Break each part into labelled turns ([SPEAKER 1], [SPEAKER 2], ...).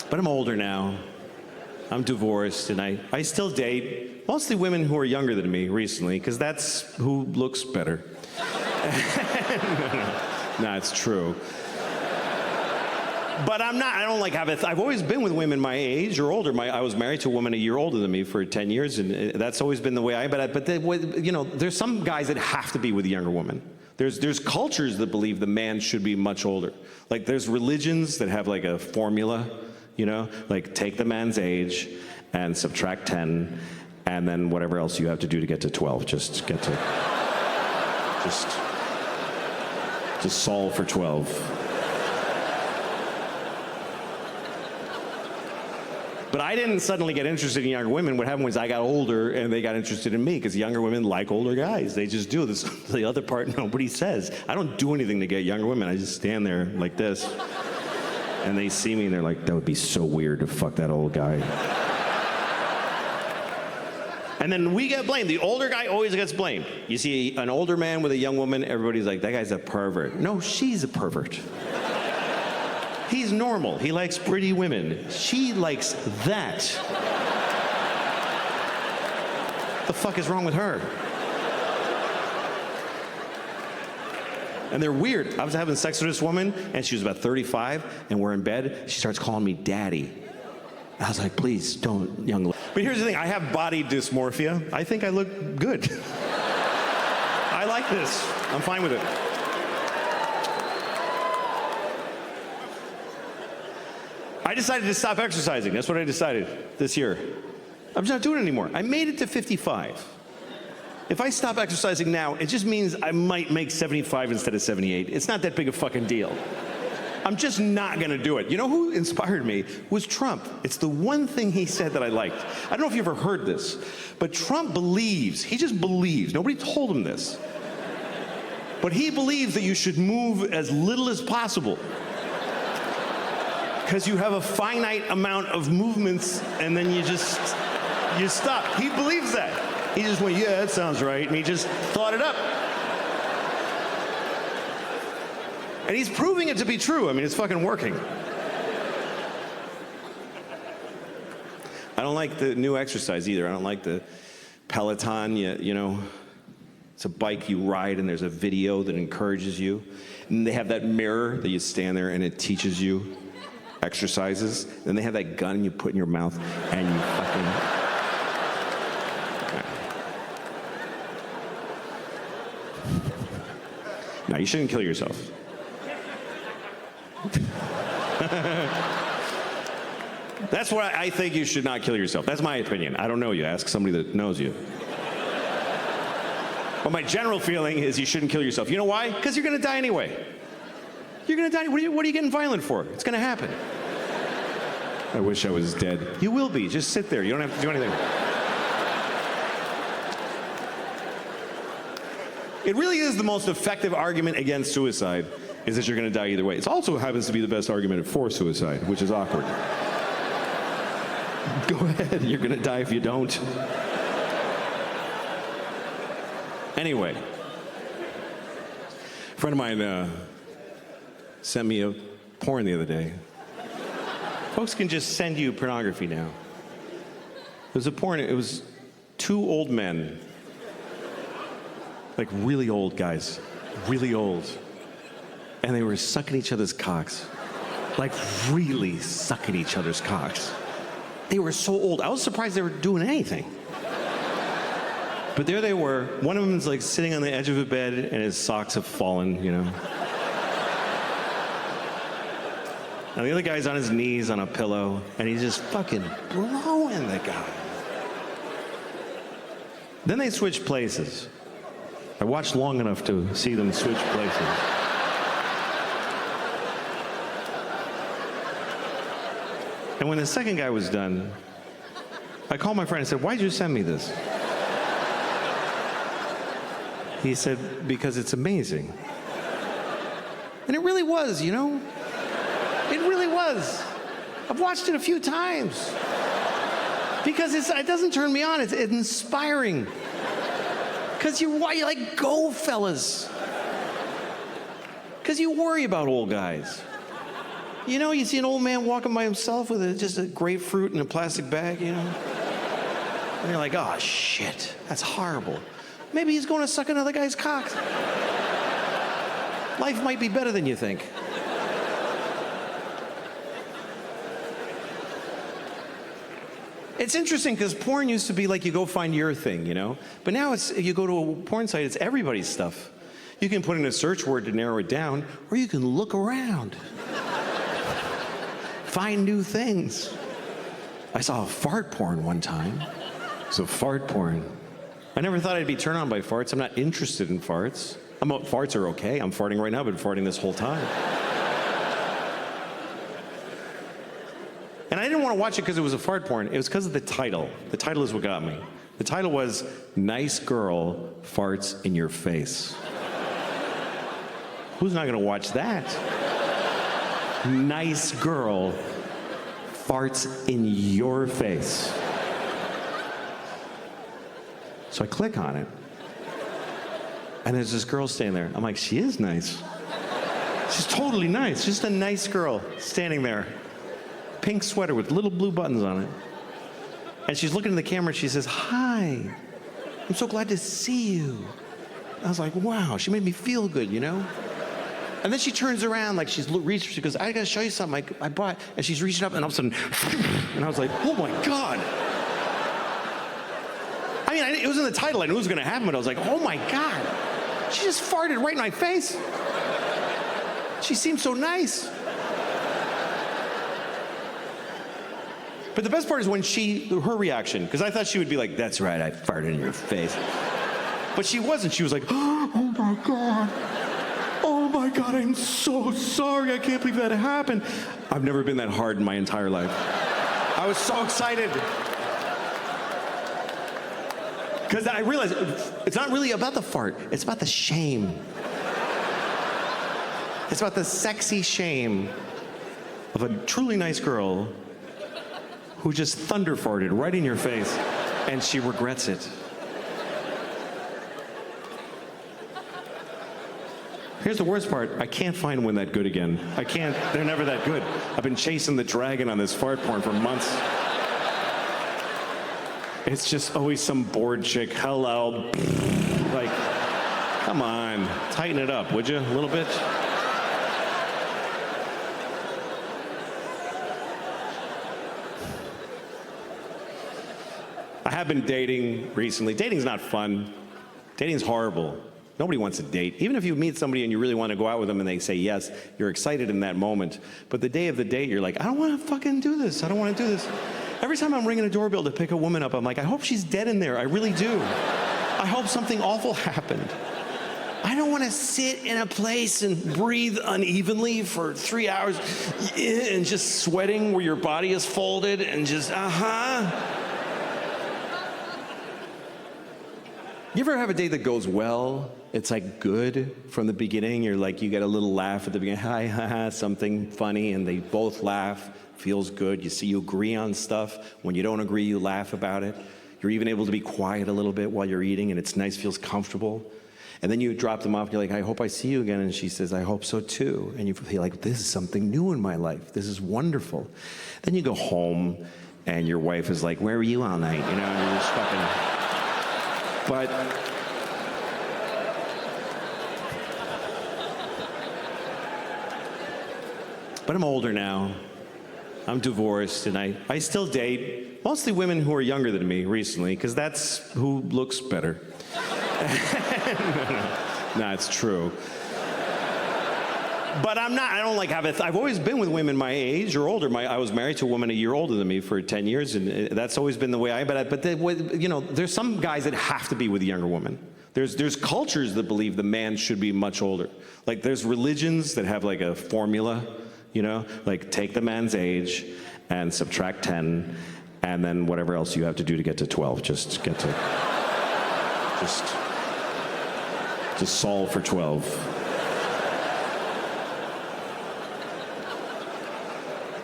[SPEAKER 1] But I'm older now. I'm divorced, and I still date mostly women who are younger than me recently, because that's who looks better. No, it's true. But I don't like I've always been with women my age or older. I was married to a woman a year older than me for 10 years, and that's always been the way there's some guys that have to be with a younger woman. There's cultures that believe the man should be much older. Like there's religions that have like a formula, like take the man's age and subtract 10, and then whatever else you have to do to get to 12, just solve for 12. But I didn't suddenly get interested in younger women. What happened was I got older and they got interested in me, because younger women like older guys. They just do this. The other part, nobody says. I don't do anything to get younger women. I just stand there like this. And they see me and they're like, that would be so weird to fuck that old guy. And then we get blamed. The older guy always gets blamed. You see an older man with a young woman, everybody's like, that guy's a pervert. No, she's a pervert. He's normal. He likes pretty women. She likes that. The fuck is wrong with her? And they're weird. I was having sex with this woman, and she was about 35, and we're in bed. She starts calling me daddy. I was like, please don't, young lady. But here's the thing. I have body dysmorphia. I think I look good. I like this. I'm fine with it. I decided to stop exercising. That's what I decided this year. I'm just not doing it anymore. I made it to 55. If I stop exercising now, it just means I might make 75 instead of 78. It's not that big a fucking deal. I'm just not gonna do it. You know who inspired me? Was Trump. It's the one thing he said that I liked. I don't know if you ever heard this, but Trump believes, he just believes, nobody told him this, but he believes that you should move as little as possible, because you have a finite amount of movements, and then you stop. He believes that. He just went, yeah, that sounds right, and he just thought it up. And he's proving it to be true. I mean, it's fucking working. I don't like the new exercise either. I don't like the Peloton, it's a bike you ride and there's a video that encourages you. And they have that mirror that you stand there and it teaches you exercises. Then they have that gun you put in your mouth and you fucking... No, you shouldn't kill yourself. That's why I think you should not kill yourself. That's my opinion. I don't know you. Ask somebody that knows you. But my general feeling is you shouldn't kill yourself. You know why? Because you're going to die anyway. You're going to die. What are you getting violent for? It's going to happen. I wish I was dead. You will be. Just sit there. You don't have to do anything. It really is the most effective argument against suicide, is that you're going to die either way. It also happens to be the best argument for suicide, which is awkward. Go ahead, you're going to die if you don't. Anyway, a friend of mine sent me a porn the other day. Folks can just send you pornography now. It was a porn, it was two old men. Like really old guys, really old. And they were sucking each other's cocks. Like really sucking each other's cocks. They were so old. I was surprised they were doing anything. But there they were. One of them's like sitting on the edge of a bed and his socks have fallen, And the other guy's on his knees on a pillow and he's just fucking blowing the guy. Then they switched places. I watched long enough to see them switch places. And when the second guy was done, I called my friend and said, why'd you send me this? He said, because it's amazing. And it really was, It really was. I've watched it a few times. Because it doesn't turn me on, it's inspiring. Because you're like, go, fellas. Because you worry about old guys. You know, you see an old man walking by himself with just a grapefruit in a plastic bag, you know? And you're like, oh, shit, that's horrible. Maybe he's going to suck another guy's cock. Life might be better than you think. It's interesting because porn used to be like you go find your thing, you know? But now it's, you go to a porn site, it's everybody's stuff. You can put in a search word to narrow it down, or you can look around. Find new things. I saw a fart porn one time. So fart porn. I never thought I'd be turned on by farts. I'm not interested in farts. Farts are okay. I'm farting right now. I've been farting this whole time. And I didn't want to watch it because it was a fart porn. It was because of the title. The title is what got me. The title was, Nice Girl Farts in Your Face. Who's not going to watch that? Nice girl farts in your face. So I click on it. And there's this girl standing there. I'm like, she is nice. She's totally nice. Just a nice girl standing there. Pink sweater with little blue buttons on it. And she's looking in the camera and she says, hi, I'm so glad to see you. I was like, wow, she made me feel good, you know? And then she turns around like she's reached, she goes, I gotta show you something I bought. And she's reaching up and all of a sudden, and I was like, oh my God. I mean, it was in the title, I knew it was gonna happen, but I was like, oh my God. She just farted right in my face. She seemed so nice. But the best part is when her reaction, because I thought she would be like, that's right, I farted in your face. But she wasn't, she was like, oh my God. Oh my God, I'm so sorry. I can't believe that happened. I've never been that hard in my entire life. I was so excited. Because I realized it's not really about the fart, it's about the shame. It's about the sexy shame of a truly nice girl who just thunder farted right in your face, and she regrets it. Here's the worst part, I can't find one that good again. I can't, they're never that good. I've been chasing the dragon on this fart porn for months. It's just always some bored chick, hello. Like, come on, tighten it up, would you, a little bit? I have been dating recently. Dating's not fun. Dating's horrible. Nobody wants to date. Even if you meet somebody and you really want to go out with them and they say yes, you're excited in that moment. But the day of the date, you're like, I don't want to fucking do this. I don't want to do this. Every time I'm ringing a doorbell to pick a woman up, I'm like, I hope she's dead in there. I really do. I hope something awful happened. I don't want to sit in a place and breathe unevenly for 3 hours and just sweating where your body is folded and just, You ever have a date that goes well? It's like good from the beginning. You're like, you get a little laugh at the beginning, hi, ha, ha, something funny, and they both laugh, feels good. You agree on stuff. When you don't agree, you laugh about it. You're even able to be quiet a little bit while you're eating, and it's nice, feels comfortable. And then you drop them off, and you're like, I hope I see you again. And she says, I hope so too. And you feel like, this is something new in my life. This is wonderful. Then you go home, and your wife is like, where were you all night? You know, and you're just fucking... But I'm older now. I'm divorced, and I still date mostly women who are younger than me recently, because that's who looks better. No, it's true. But I don't like I've always been with women my age or older. I was married to a woman a year older than me for 10 years, and that's always been the way there's some guys that have to be with younger women. There's cultures that believe the man should be much older. Like there's religions that have like a formula, you know, like take the man's age and subtract 10, and then whatever else you have to do to get to 12, just solve for 12.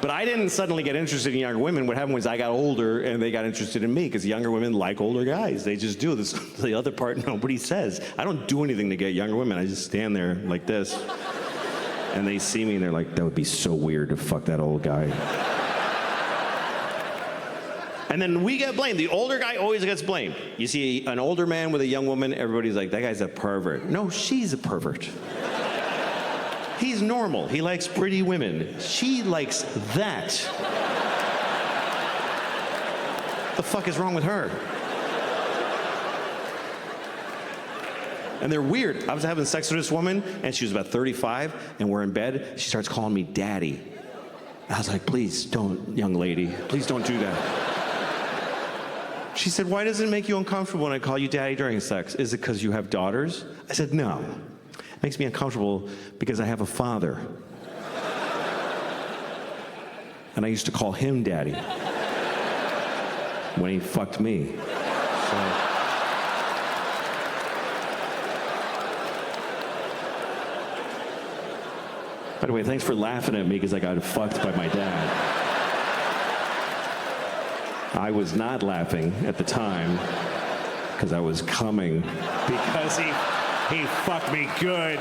[SPEAKER 1] But I didn't suddenly get interested in younger women. What happened was I got older and they got interested in me, because younger women like older guys. They just do this. The other part nobody says. I don't do anything to get younger women. I just stand there like this. And they see me and they're like, that would be so weird to fuck that old guy. And then we get blamed. The older guy always gets blamed. You see an older man with a young woman, everybody's like, that guy's a pervert. No, she's a pervert. He's normal. He likes pretty women. She likes that. The fuck is wrong with her? And they're weird. I was having sex with this woman, and she was about 35, and we're in bed. She starts calling me daddy. I was like, please don't, young lady. Please don't do that. She said, why does it make you uncomfortable when I call you daddy during sex? Is it because you have daughters? I said, no. It makes me uncomfortable because I have a father. And I used to call him daddy when he fucked me. So. By the way, thanks for laughing at me because I got fucked by my dad. I was not laughing at the time because I was coming because he fucked me good.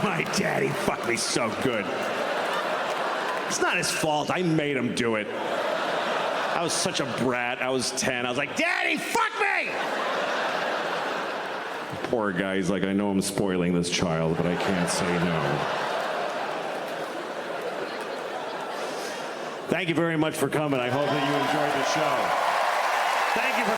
[SPEAKER 1] My daddy fucked me so good. It's not his fault. I made him do it. I was such a brat. I was 10. I was like, Daddy, fuck me! Poor guy. He's like, I know I'm spoiling this child, but I can't say no. Thank you very much for coming. I hope that you enjoyed the show. Thank you for